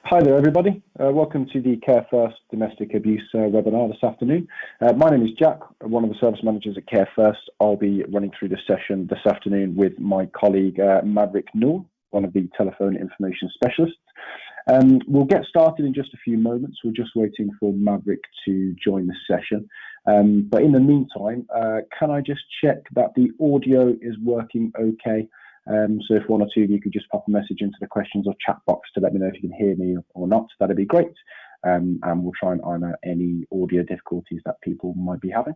Hi there, everybody. Welcome to the Care First Domestic Abuse webinar this afternoon. My name is Jack, one of the service managers at Care First. I'll be running through the session this afternoon with my colleague Maverick Noor, one of the telephone information specialists. We'll get started in just a few moments. We're just waiting for Maverick to join the session. But in the meantime, can I just check that the audio is working okay? So if one or two of you could just pop a message into the questions or chat box to let me know if you can hear me or not, that'd be great. And we'll try and iron out any audio difficulties that people might be having.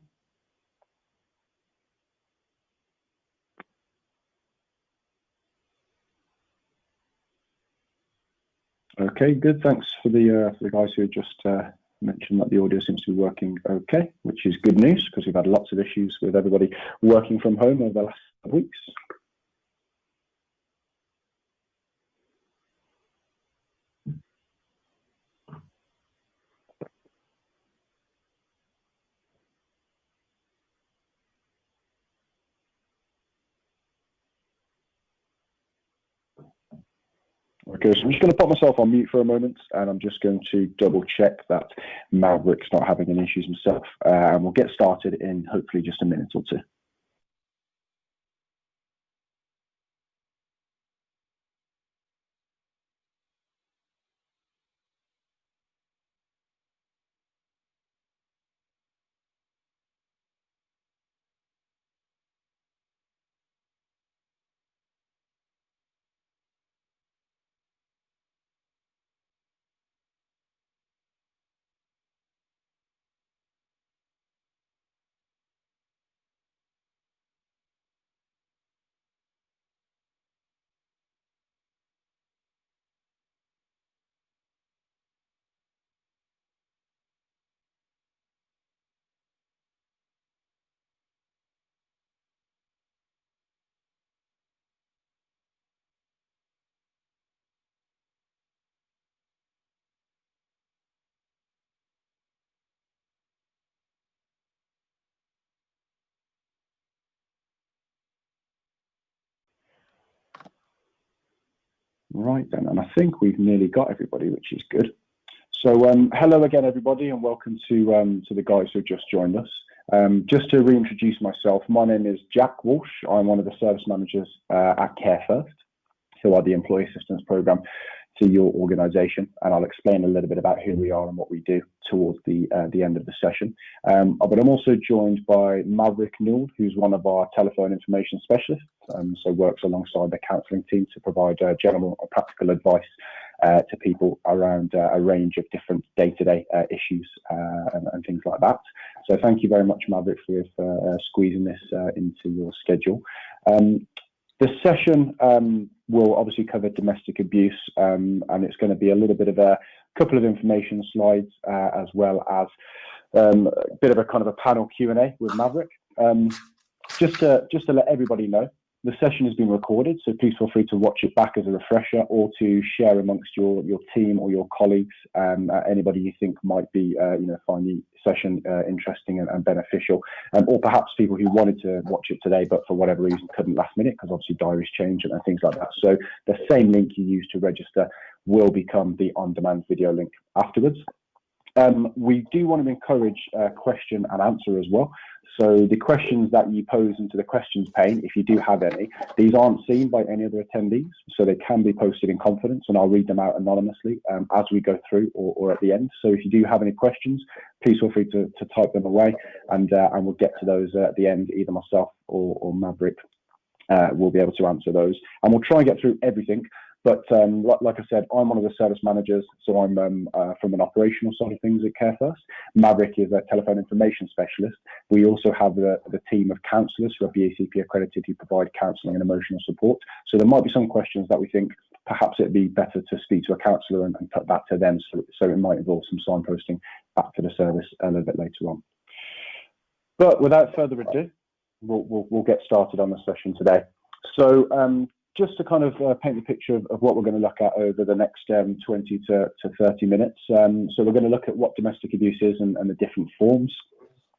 Okay, good. Thanks for the guys who just mentioned that the audio seems to be working okay, which is good news because we've had lots of issues with everybody working from home over the last weeks. Okay, so I'm just going to put myself on mute for a moment and I'm just going to double check that Maverick's not having any issues himself, and we'll get started in hopefully just a minute or two. Right then, and I think we've nearly got everybody, which is good. So hello again, everybody, and welcome to the guys who just joined us. Just to reintroduce myself, my name is Jack Walsh. I'm one of the service managers at Care First, who are the Employee Assistance Programme to your organisation, and I'll explain a little bit about who we are and what we do towards the end of the session. But I'm also joined by Maverick Newell, who's one of our telephone information specialists, so works alongside the counselling team to provide general and practical advice to people around a range of different day-to-day issues and things like that. So thank you very much, Maverick, for squeezing this into your schedule. The session will obviously cover domestic abuse, and it's going to be a little bit of a couple of information slides, as well as a bit of a kind of a panel Q&A with Maverick. Just to let everybody know, the session has been recorded, so please feel free to watch it back as a refresher, or to share amongst your team or your colleagues, anybody you think might be, find the session interesting and beneficial, or perhaps people who wanted to watch it today but for whatever reason couldn't last minute, because obviously diaries change and things like that. So the same link you use to register will become the on-demand video link afterwards. We do want to encourage question and answer as well. So the questions that you pose into the questions pane, if you do have any, these aren't seen by any other attendees, so they can be posted in confidence, and I'll read them out anonymously as we go through or at the end. So if you do have any questions, please feel free to type them away, and we'll get to those at the end. Either myself or Maverick will be able to answer those, and we'll try and get through everything. But like I said, I'm one of the service managers, so I'm from an operational side of things at Care First. Maverick is a telephone information specialist. We also have the team of counsellors who are BACP accredited, who provide counselling and emotional support. So there might be some questions that we think perhaps it'd be better to speak to a counsellor and put that to them. So it might involve some signposting back to the service a little bit later on. But without further ado, we'll get started on the session today. So just to kind of paint the picture of what we're going to look at over the next 20 to 30 minutes. So we're going to look at what domestic abuse is and the different forms,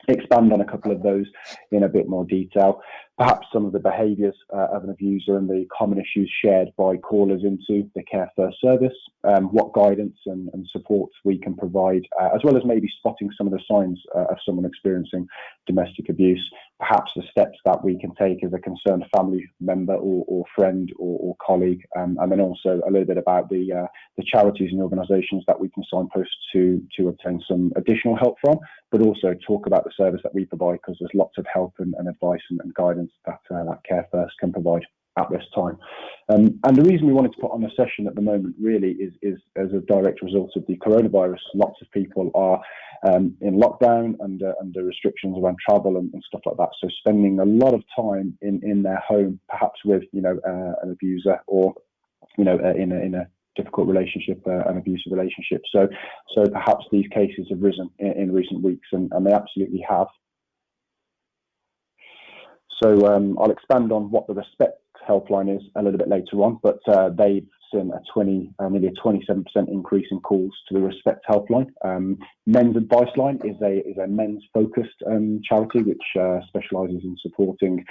expand on a couple of those in a bit more detail, perhaps some of the behaviours of an abuser and the common issues shared by callers into the Care First service, what guidance and support we can provide, as well as maybe spotting some of the signs of someone experiencing domestic abuse, perhaps the steps that we can take as a concerned family member or friend or colleague, and then also a little bit about the charities and organisations that we can signpost to obtain some additional help from, but also talk about the service that we provide, because there's lots of help and advice and guidance that Care First can provide at this time. And the reason we wanted to put on a session at the moment really is as a direct result of the coronavirus. Lots of people are in lockdown and under restrictions around travel and stuff like that. So spending a lot of time in their home, perhaps with an abuser, or in a difficult relationship, an abusive relationship. So perhaps these cases have risen in recent weeks, and they absolutely have. So I'll expand on what the Respect helpline is a little bit later on, but they've seen nearly a 27% increase in calls to the Respect helpline. Men's Advice Line is a men's focused charity which specialises in supporting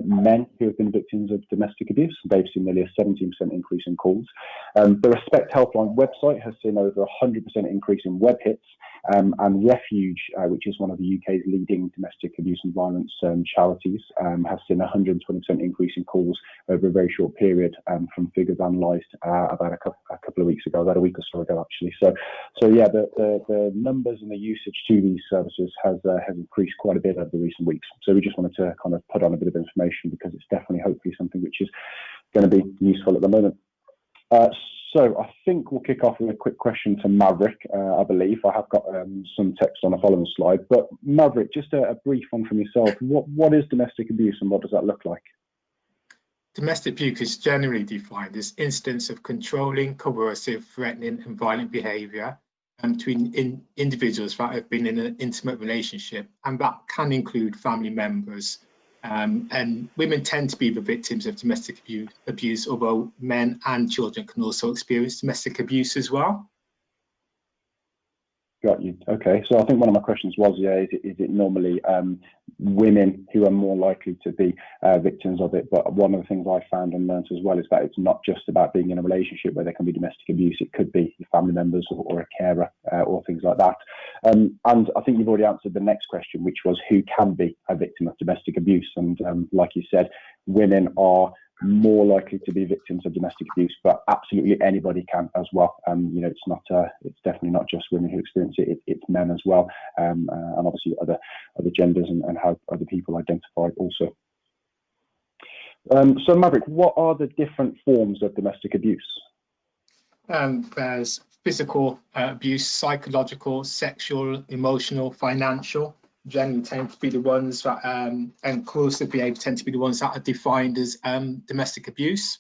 men who have been victims of domestic abuse. They've seen nearly a 17% increase in calls. The Respect helpline website has seen over 100% increase in web hits, and Refuge, which is one of the UK's leading domestic abuse and violence charities, has seen a 120% increase in calls over a very short period, from figures analysed about a couple of weeks ago, about a week or so ago actually. So yeah, the numbers and the usage to these services has increased quite a bit over the recent weeks. So we just wanted to kind of put on a bit of information, because it's definitely hopefully something which is going to be useful at the moment. So I think we'll kick off with a quick question to Maverick. I believe I have got some text on the following slide, but Maverick, just a brief one from yourself. What is domestic abuse and what does that look like? Domestic abuse is generally defined as incidents of controlling, coercive, threatening and violent behaviour between individuals that have been in an intimate relationship, and that can include family members. And women tend to be the victims of domestic abuse, although men and children can also experience domestic abuse as well. Got you. Okay, so I think one of my questions was, is it normally women who are more likely to be victims of it? But one of the things I found and learned as well is that it's not just about being in a relationship where there can be domestic abuse. It could be your family members or a carer or things like that. And I think you've already answered the next question, which was who can be a victim of domestic abuse. And like you said, women are more likely to be victims of domestic abuse, but absolutely anybody can as well. It's definitely not just women who experience it; it's men as well, and obviously other genders and how other people identify also. So, Maverick, what are the different forms of domestic abuse? There's physical abuse, psychological, sexual, emotional, financial. Generally tend to be the ones that, and coercive behaviour tend to be the ones that are defined as domestic abuse.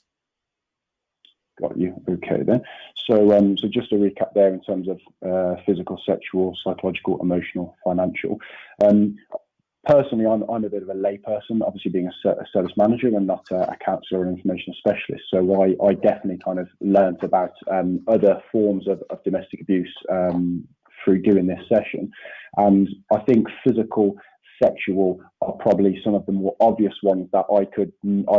Got you. Okay then. So, just to recap there in terms of physical, sexual, psychological, emotional, financial. Personally, I'm a bit of a layperson, obviously being a service manager and not a counsellor or information specialist. So I definitely kind of learnt about other forms of domestic abuse through doing this session. And I think physical, sexual are probably some of the more obvious ones that I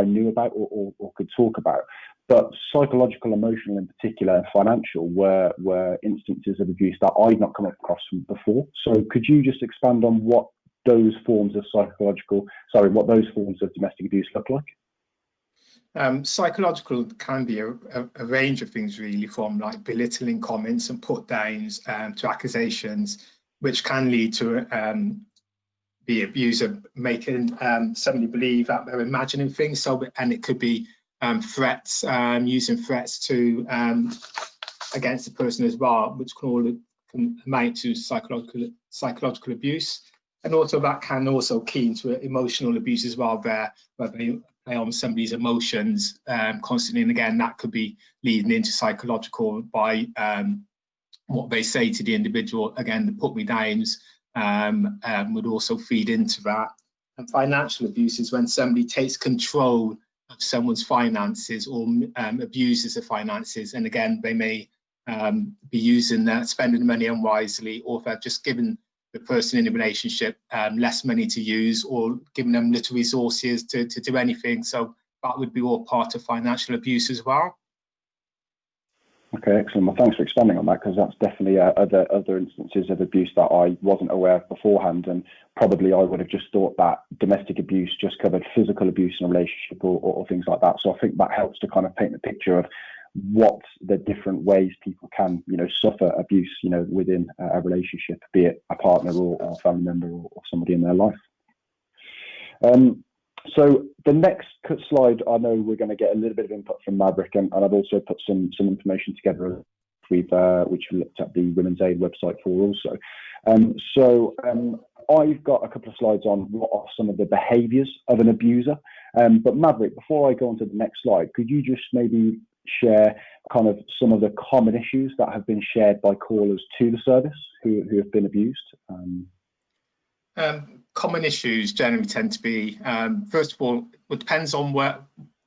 knew about or could talk about. But psychological, emotional in particular, and financial were instances of abuse that I'd not come across before. So could you just expand on what those forms of domestic abuse look like? Psychological can be a range of things, really, from like belittling comments and put downs to accusations, which can lead to the abuser making somebody believe that they're imagining things. And it could be threats, using threats to against the person as well, which can amount to psychological abuse. And also that can also key into emotional abuse as well, where they play on somebody's emotions constantly. And again, that could be leading into psychological by what they say to the individual. Again, the put me downs would also feed into that. And financial abuse is when somebody takes control of someone's finances or abuses the finances. And again, they may be using that, spending the money unwisely, or if they've just given the person in the relationship less money to use, or giving them little resources to do anything. So that would be all part of financial abuse as well. Okay, excellent. Well, thanks for expanding on that, because that's definitely other instances of abuse that I wasn't aware of beforehand, and probably I would have just thought that domestic abuse just covered physical abuse in a relationship or things like that. So I think that helps to kind of paint the picture of what the different ways people can, suffer abuse, within a relationship, be it a partner or a family member or somebody in their life. So the next slide, I know we're going to get a little bit of input from Maverick, and I've also put some information together which we looked at the Women's Aid website for also. I've got a couple of slides on what are some of the behaviours of an abuser. But Maverick, before I go on to the next slide, could you just maybe share kind of some of the common issues that have been shared by callers to the service who have been abused? Common issues generally tend to be, first of all, it depends on where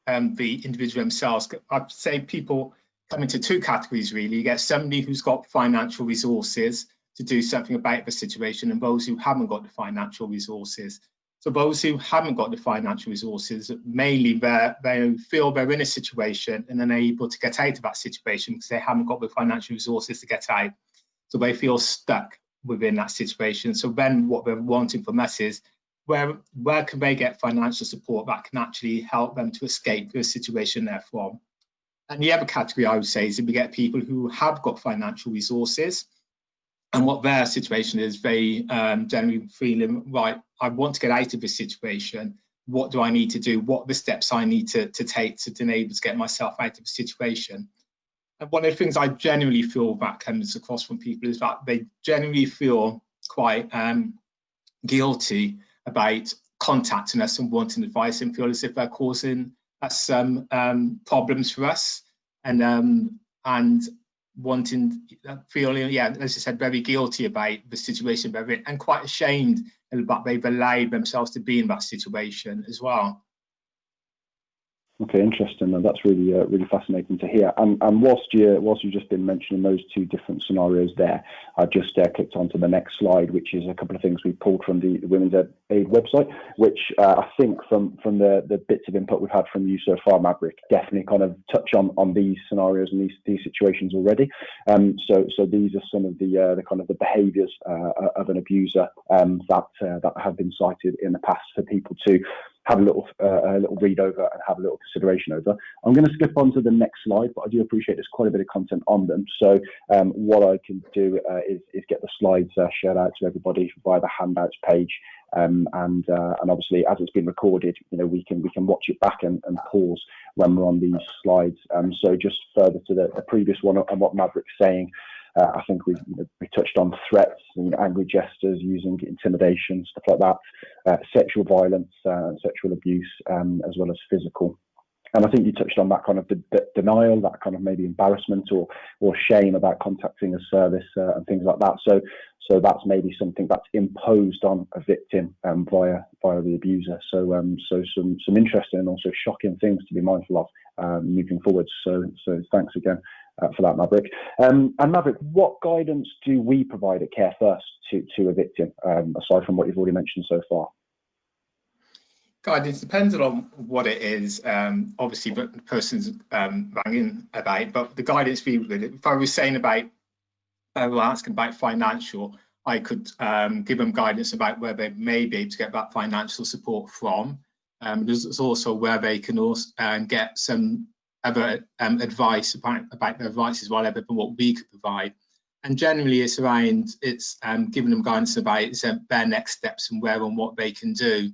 the individual themselves. I'd say people come into two categories, really. You get somebody who's got financial resources to do something about the situation, and those who haven't got the financial resources. So those who haven't got the financial resources, mainly they feel they're in a situation and unable to get out of that situation because they haven't got the financial resources to get out. So they feel stuck within that situation. So then what they're wanting from us is, where can they get financial support that can actually help them to escape the situation they're from? And the other category I would say is if we get people who have got financial resources, and what their situation is, they generally feeling, right, I want to get out of this situation. What do I need to do? What are the steps I need to take to enable to get myself out of the situation? And one of the things I generally feel that comes across from people is that they generally feel quite guilty about contacting us and wanting advice, and feel as if they're causing us some problems for us, and feeling, as I said, very guilty about the situation they're in, and quite ashamed that they've allowed themselves to be in that situation as well. Okay, interesting. And that's really really fascinating to hear. And whilst you've just been mentioning those two different scenarios there, I just clicked onto the next slide, which is a couple of things we pulled from the Women's Aid website, which I think from the bits of input we've had from you so far, Maverick, definitely kind of touch on these scenarios and these situations already. So these are some of the kind of the behaviours of an abuser that have been cited in the past for people to have a little read over and have a little consideration over. I'm going to skip on to the next slide, but I do appreciate there's quite a bit of content on them. So what I can do is get the slides shared out to everybody via the handouts page. And obviously, as it's been recorded, we can watch it back and pause when we're on these slides. So just further to the previous one and what Maverick's saying, I think we touched on threats, angry gestures, using intimidation, stuff like that, sexual violence, sexual abuse, as well as physical. And I think you touched on that kind of denial, that kind of maybe embarrassment or shame about contacting a service and things like that. So that's maybe something that's imposed on a victim via the abuser. So some interesting and also shocking things to be mindful of moving forward. So thanks again for that, Maverick. And Maverick, what guidance do we provide at Care First to a victim, aside from what you've already mentioned so far? Guidance depends on what it is. Obviously, but the person's banging about. But the guidance if I was saying about asking about financial, I could give them guidance about where they may be able to get that financial support from. There's also where they can also get some other advice about their advice as well, other than what we could provide. And generally, it's giving them guidance about their next steps and where and what they can do.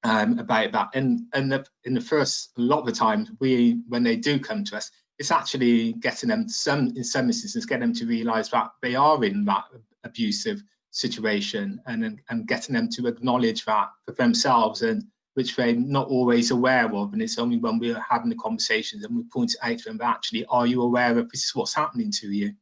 About that, and in the first, a lot of the times when they do come to us, it's actually getting them in some instances getting them to realise that they are in that abusive situation, and getting them to acknowledge that for themselves, and which they're not always aware of. And it's only when we're having the conversations and we point it out to them, actually, are you aware of this is what's happening to you?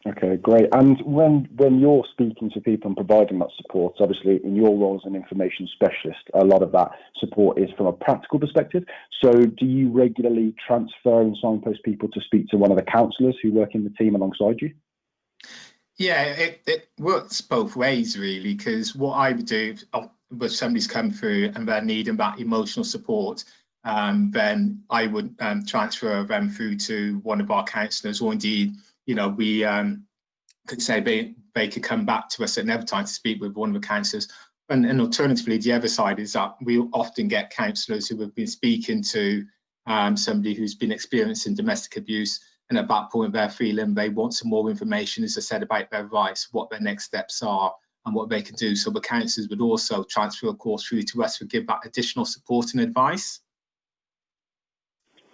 Okay, great. And when you're speaking to people and providing that support, obviously in your role as an information specialist, a lot of that support is from a practical perspective. So do you regularly transfer and signpost people to speak to one of the counsellors who work in the team alongside you? Yeah, it works both ways, really, because what I would do if somebody's come through and they're needing that emotional support, then I would transfer them through to one of our counsellors, or indeed, we could say they could come back to us at another time to speak with one of the counsellors. And alternatively, the other side is that we often get counsellors who have been speaking to somebody who's been experiencing domestic abuse, and at that point they're feeling they want some more information, as I said, about their rights, what their next steps are and what they can do. So the counsellors would also transfer a course through to us to give that additional support and advice.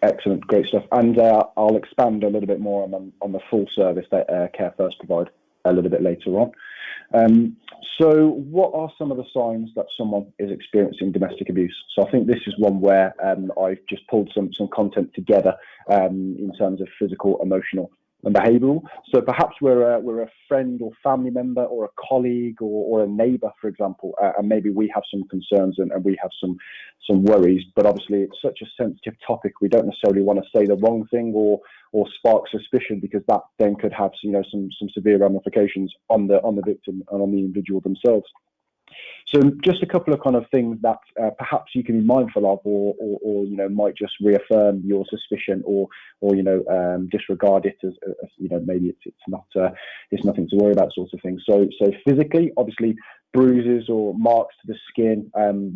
Excellent, great stuff. And I'll expand a little bit more on the full service that Care First provide a little bit later on. So what are some of the signs that someone is experiencing domestic abuse? So I think this is one where I've just pulled some content together in terms of physical, emotional and behavioural. So perhaps we're a friend or family member or a colleague or a neighbour, for example, and maybe we have some concerns and we have some worries, but obviously it's such a sensitive topic, we don't necessarily want to say the wrong thing or spark suspicion, because that then could have some severe ramifications on the victim and on the individual themselves. So just a couple of kind of things that perhaps you can be mindful of, or might just reaffirm your suspicion, or disregard it as maybe it's nothing to worry about, sort of thing. So physically, obviously, bruises or marks to the skin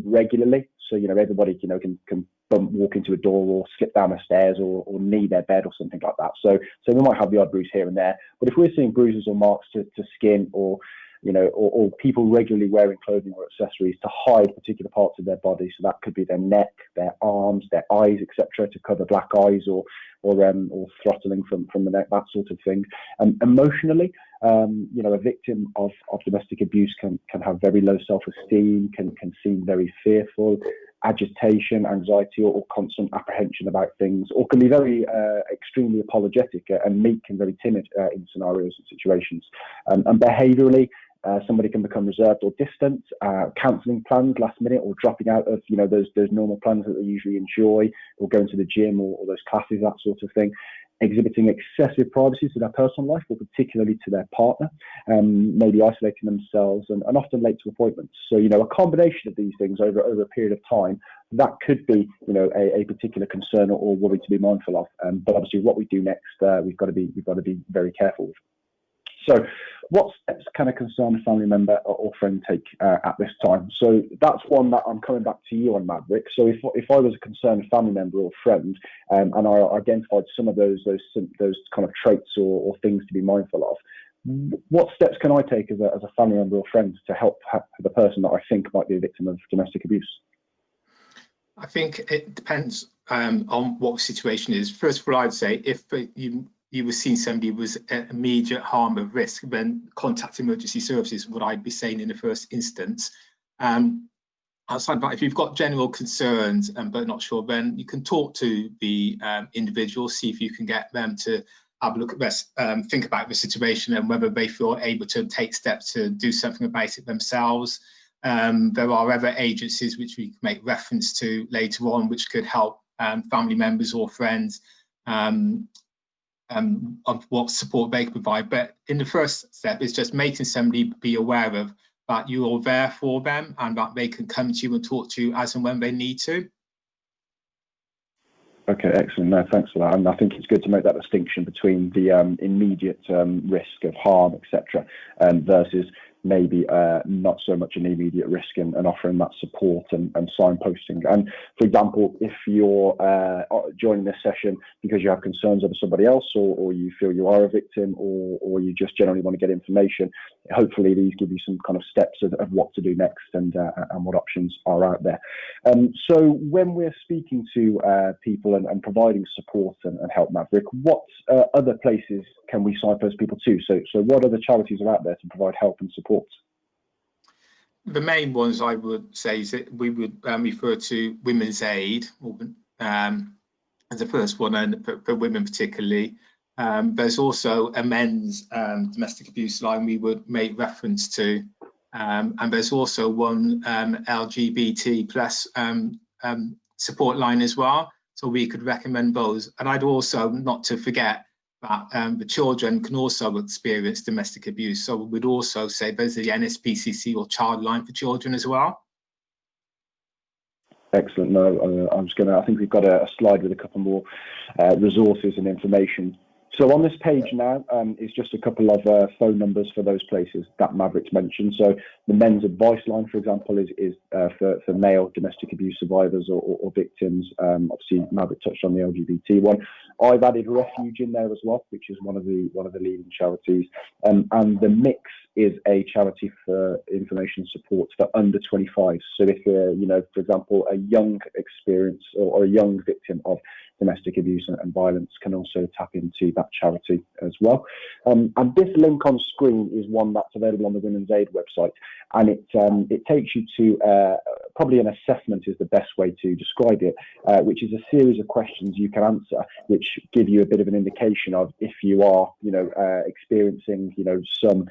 regularly. So everybody can walk into a door or slip down the stairs or knee their bed or something like that. So we might have the odd bruise here and there, but if we're seeing bruises or marks to skin, or people regularly wearing clothing or accessories to hide particular parts of their body, so that could be their neck, their arms, their eyes, etc., to cover black eyes, or throttling from the neck, that sort of thing. Emotionally, a victim of domestic abuse can have very low self-esteem, can seem very fearful, agitation, anxiety, or constant apprehension about things, or can be very extremely apologetic and meek and very timid in scenarios and situations. And behaviourally, somebody can become reserved or distant, cancelling plans last minute, or dropping out of those normal plans that they usually enjoy, or going to the gym or those classes, that sort of thing. Exhibiting excessive privacy to their personal life, or particularly to their partner, maybe isolating themselves and often late to appointments. So a combination of these things over a period of time, that could be a particular concern or worry to be mindful of. But obviously, what we do next, we've got to be very careful with. So What steps can a concerned family member or friend take at this time? So that's one that I'm coming back to you on, Maverick. So if I was a concerned family member or friend, and I identified some of those kind of traits or things to be mindful of, what steps can I take as a family member or friend to help the person that I think might be a victim of domestic abuse? I think it depends on what the situation is. First of all, I'd say if you were seeing somebody who was at immediate harm of risk, then contact emergency services, what I'd be saying in the first instance. Outside of that, if you've got general concerns but not sure, then you can talk to the individual, see if you can get them to have a look at this, think about the situation and whether they feel able to take steps to do something about it themselves. There are other agencies which we can make reference to later on, which could help family members or friends of what support they can provide. But in the first step is just making somebody be aware of that you're there for them and that they can come to you and talk to you as and when they need to. Okay, excellent. No, thanks for that. And I think it's good to make that distinction between the immediate risk of harm, etc., versus maybe not so much an immediate risk and offering that support and signposting. And for example, if you're joining this session because you have concerns over somebody else, or you feel you are a victim, or you just generally want to get information, hopefully these give you some kind of steps of what to do next and what options are out there. So when we're speaking to people and providing support and help, Maverick, what other places can we signpost people to? So what other charities are out there to provide help and support? The main ones I would say is that we would refer to Women's Aid as the first one, and for women particularly. There's also a men's domestic abuse line we would make reference to, and there's also one LGBT plus support line as well, so we could recommend those. And I'd also, not to forget, that the children can also experience domestic abuse, so we'd also say there's the NSPCC or Child Line for Children as well. Excellent. No, I think we've got a slide with a couple more resources and information. So on this page now is just a couple of phone numbers for those places that Maverick's mentioned. So the men's advice line, for example, is for male domestic abuse survivors or victims. Obviously, Maverick touched on the LGBT one. I've added Refuge in there as well, which is one of the leading charities. And the Mix is a charity for information support for under 25. So if you're, for example, a young experience or a young victim of domestic abuse and violence, can also tap into that charity as well. And this link on screen is one that's available on the Women's Aid website, and it takes you to probably an assessment is the best way to describe it, which is a series of questions you can answer, which give you a bit of an indication of if you are, experiencing, some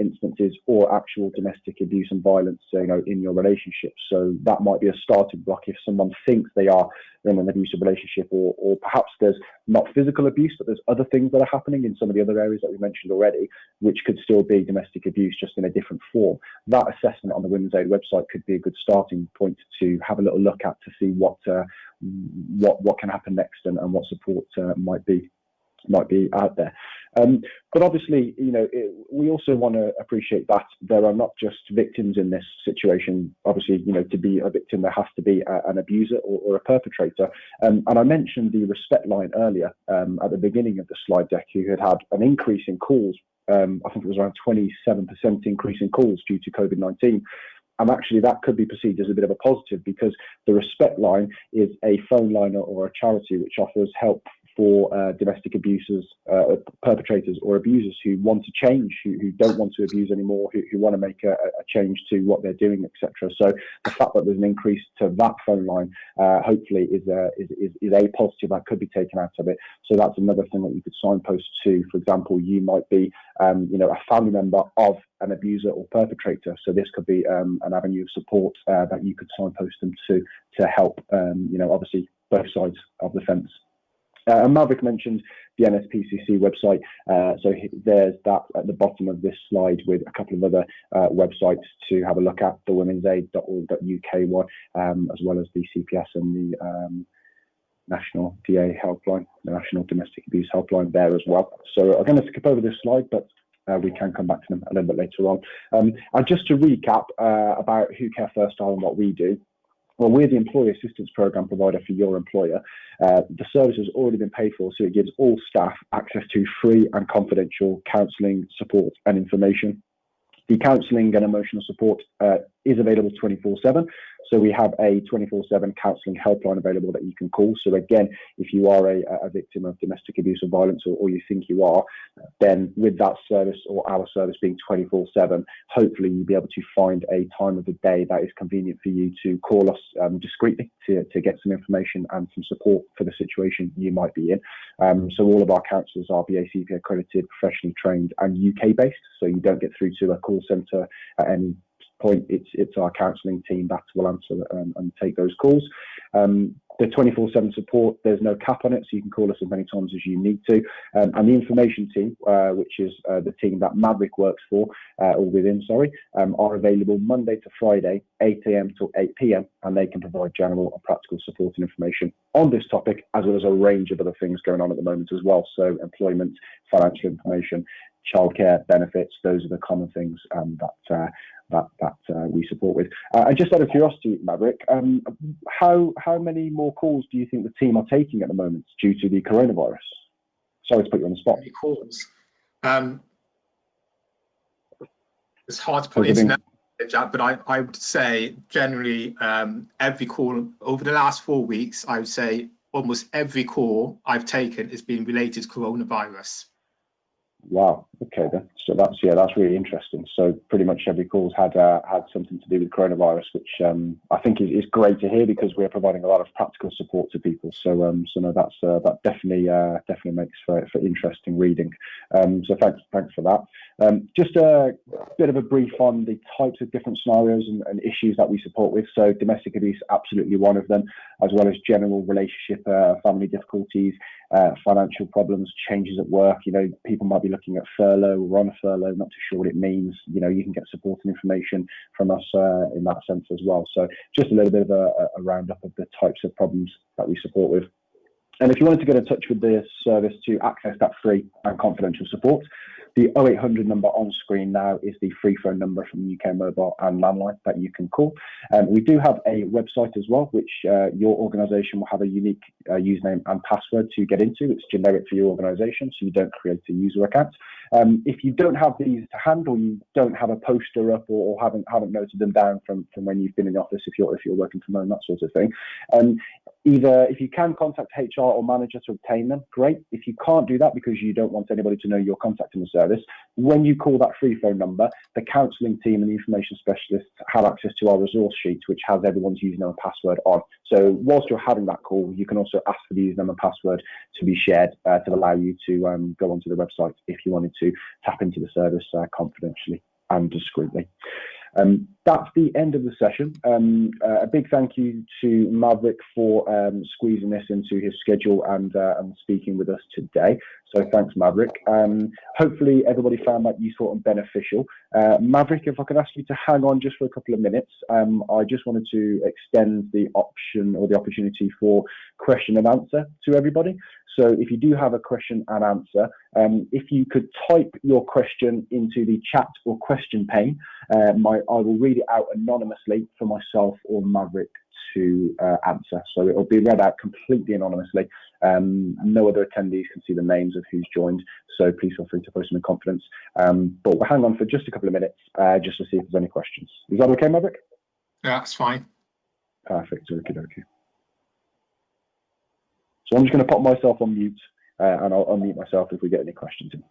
instances or actual domestic abuse and violence, in your relationship. So that might be a starting block if someone thinks they are in an abusive relationship, or perhaps there's not physical abuse, but there's other things that are happening in some of the other areas that we mentioned already, which could still be domestic abuse, just in a different form. That assessment on the Women's Aid website could be a good starting point to have a little look at, to see what can happen next and what support might be out there. But obviously, we also want to appreciate that there are not just victims in this situation. Obviously, to be a victim, there has to be an abuser or a perpetrator. And I mentioned the Respect line earlier at the beginning of the slide deck, who had an increase in calls. I think it was around 27% increase in calls due to COVID-19. And actually, that could be perceived as a bit of a positive, because the Respect line is a phone line or a charity which offers help for domestic abusers, perpetrators or abusers who want to change, who don't want to abuse anymore, who want to make a change to what they're doing, etc. So the fact that there's an increase to that phone line, hopefully, is a positive that could be taken out of it. So that's another thing that you could signpost to. For example, you might be, a family member of an abuser or perpetrator. So this could be an avenue of support that you could signpost them to help, obviously both sides of the fence. And Maverick mentioned the NSPCC website, so there's that at the bottom of this slide with a couple of other websites to have a look at, the womensaid.org.uk one, as well as the CPS and the National DA helpline, the National Domestic Abuse Helpline there as well. So I'm going to skip over this slide, but we can come back to them a little bit later on. And just to recap about who Care First are and what we do. Well, we're the employee assistance program provider for your employer. The service has already been paid for, so it gives all staff access to free and confidential counselling, support and information. The counselling and emotional support is available 24/7. So we have a 24/7 counselling helpline available that you can call. So again, if you are a victim of domestic abuse or violence, or you think you are, then with that service or our service being 24/7, hopefully you'll be able to find a time of the day that is convenient for you to call us discreetly to get some information and some support for the situation you might be in. So all of our counsellors are BACP accredited, professionally trained and UK based. So you don't get through to a call centre at any point. It's our counselling team that will answer and take those calls. The 24/7 support, there's no cap on it, so you can call us as many times as you need to. And the information team, which is the team that Maverick works for, or within, are available Monday to Friday, 8 a.m. till 8 p.m. and they can provide general and practical support and information on this topic, as well as a range of other things going on at the moment as well. So employment, financial information, childcare benefits, those are the common things that we support with. And just out of curiosity, Maverick, how many more calls do you think the team are taking at the moment due to the coronavirus? Sorry to put you on the spot. Many calls. It's hard to put into numbers, Jack, but I would say generally every call over the last 4 weeks, I would say almost every call I've taken has been related to coronavirus. Wow. Okay then. So that's really interesting. So pretty much every call's had something to do with coronavirus, which I think is great to hear, because we're providing a lot of practical support to people. So no, that definitely makes for interesting reading. So thanks for that. Just a bit of a brief on the types of different scenarios and issues that we support with. So domestic abuse, absolutely one of them, as well as general relationship, family difficulties, financial problems, changes at work. You know, people might be looking at furlough or on a furlough, not too sure what it means. You know, you can get support and information from us in that sense as well. So just a little bit of a roundup of the types of problems that we support with. And if you wanted to get in touch with the service to access that free and confidential support, the 0800 number on screen now is the free phone number from UK Mobile and Landline that you can call. We do have a website as well, which your organisation will have a unique username and password to get into. It's generic for your organisation, so you don't create a user account. If you don't have these to hand, or you don't have a poster up, or haven't noted them down from when you've been in the office, if you're working from home, that sort of thing, either if you can contact HR or manager to obtain them, great. If you can't do that because you don't want anybody to know you're contacting the service, when you call that free phone number, the counselling team and the information specialists have access to our resource sheet, which has everyone's username and password on. So whilst you're having that call, you can also ask for the username and password to be shared to allow you to go onto the website if you wanted to tap into the service confidentially and discreetly. That's the end of the session. A big thank you to Maverick for squeezing this into his schedule and speaking with us today. So thanks, Maverick. Hopefully everybody found that useful and beneficial. Maverick, if I could ask you to hang on just for a couple of minutes, I just wanted to extend the option or the opportunity for question and answer to everybody. So if you do have a question and answer, if you could type your question into the chat or question pane, I will read it out anonymously for myself or Maverick to answer. So it will be read out completely anonymously. No other attendees can see the names of who's joined, so please feel free to post them in confidence. But we'll hang on for just a couple of minutes just to see if there's any questions. Is that okay, Maverick? Yeah, that's fine. Perfect. Okay. So I'm just going to pop myself on mute and I'll unmute myself if we get any questions in.